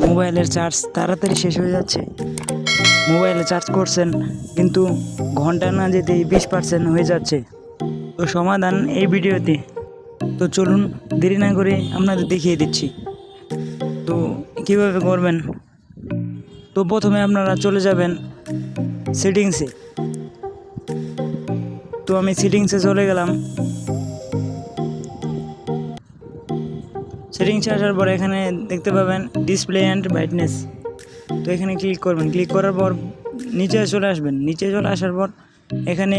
মোবাইলের চার্জ তাড়াতাড়ি শেষ হয়ে যাচ্ছে। মোবাইলে চার্জ করছেন কিন্তু ঘন্টা না যেতেই 20% হয়ে যাচ্ছে। তো সমাধান এই ভিডিওতে। তো চলুন দেরি না করে আপনাদের দেখিয়ে দিচ্ছি তো কীভাবে করবেন। তো প্রথমে আপনারা চলে যাবেন সেটিংসে। তো আমি সেটিংসে চলে গেলাম। সেটিংসে আসার পর এখানে দেখতে পাবেন ডিসপ্লে অ্যান্ড ব্রাইটনেস। তো এখানে ক্লিক করবেন। ক্লিক করার পর নিচে চলে আসবেন। নিচে চলে আসার পর এখানে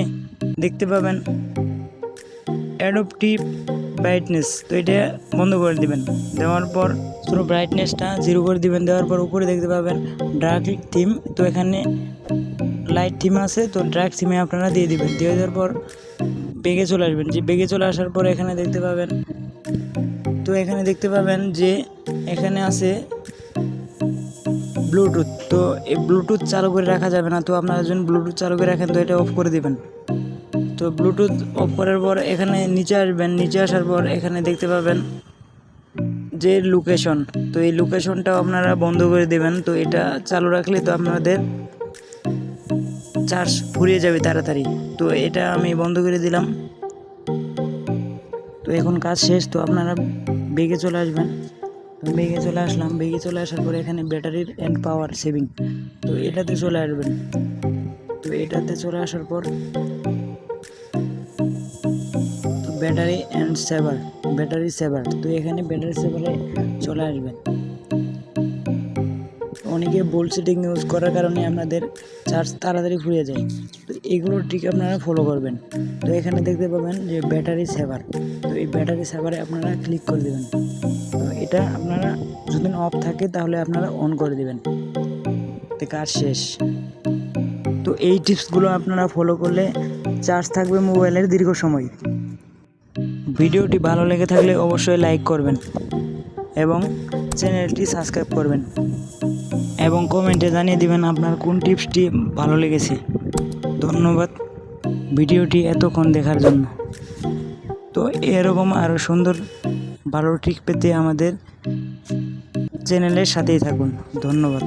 দেখতে পাবেন অ্যাডাপটিভ ব্রাইটনেস। তো এটা বন্ধ করে দিবেন। দেওয়ার পর পুরো ব্রাইটনেসটা 0 করে দিবেন। দেওয়ার পর উপরে দেখতে পাবেন ডার্ক থিম। তো এখানে লাইট থিম আছে, তো ডার্ক থিমে আপনারা দিয়ে দিবেন। দিয়ে দেওয়ার পর বেগে চলে আসবেন। যে বেগে চলে আসার পর এখানে দেখতে পাবেন, তো এখানে দেখতে পাবেন যে এখানে আছে ব্লুটুথ। তো এই ব্লুটুথ চালু করে রাখা যাবে না। তো আপনারা যখন ব্লুটুথ চালু করে রাখেন তো এটা অফ করে দিবেন। তো ব্লুটুথ অফ করার পর এখানে নিচে আসবেন। নিচে আসার পর এখানে দেখতে পাবেন যে লোকেশন। তো এই লোকেশনটাও আপনারা বন্ধ করে দেবেন। তো এটা চালু রাখলে তো আপনাদের চার্জ ফুরিয়ে যাবে তাড়াতাড়ি। তো এটা আমি বন্ধ করে দিলাম। তো এখন কাজ শেষ। তো আপনারা বেগে চলে আসবেন। তো বেগে চলে আসলাম। বেগে চলে আসার পরে এখানে ব্যাটারির অ্যান্ড পাওয়ার সেভিং, তো এটাতে চলে আসবেন। তো এটাতে চলে আসার পর তো battery and saver, battery saver, তো এখানে ব্যাটারি সেভারে চলে আসবেন। অনেকে বোল্ট সেটিং ইউজ করার কারণে আপনাদের চার্জ তাড়াতাড়ি ফুরিয়ে যায়। তো এগুলোর ট্রিক আপনারা ফলো করবেন। তো এখানে দেখতে পাবেন যে ব্যাটারি সেভার। তো এই ব্যাটারি সেভারে আপনারা ক্লিক করে দেবেন। তো এটা আপনারা যদি অফ থাকে তাহলে আপনারা অন করে দেবেন। তো কাজ শেষ। তো এই টিপসগুলো আপনারা ফলো করলে চার্জ থাকবে মোবাইলের দীর্ঘ সময়। ভিডিওটি ভালো লেগে থাকলে অবশ্যই লাইক করবেন এবং চ্যানেলটি সাবস্ক্রাইব করবেন এবং কমেন্টে জানিয়ে দিবেন আপনার কোন টিপসটি ভালো লেগেছে। ধন্যবাদ ভিডিওটি এতক্ষণ দেখার জন্য। তো এরকম আরও সুন্দর ভালো ট্রিক পেতে আমাদের চ্যানেলের সাথেই থাকুন। ধন্যবাদ।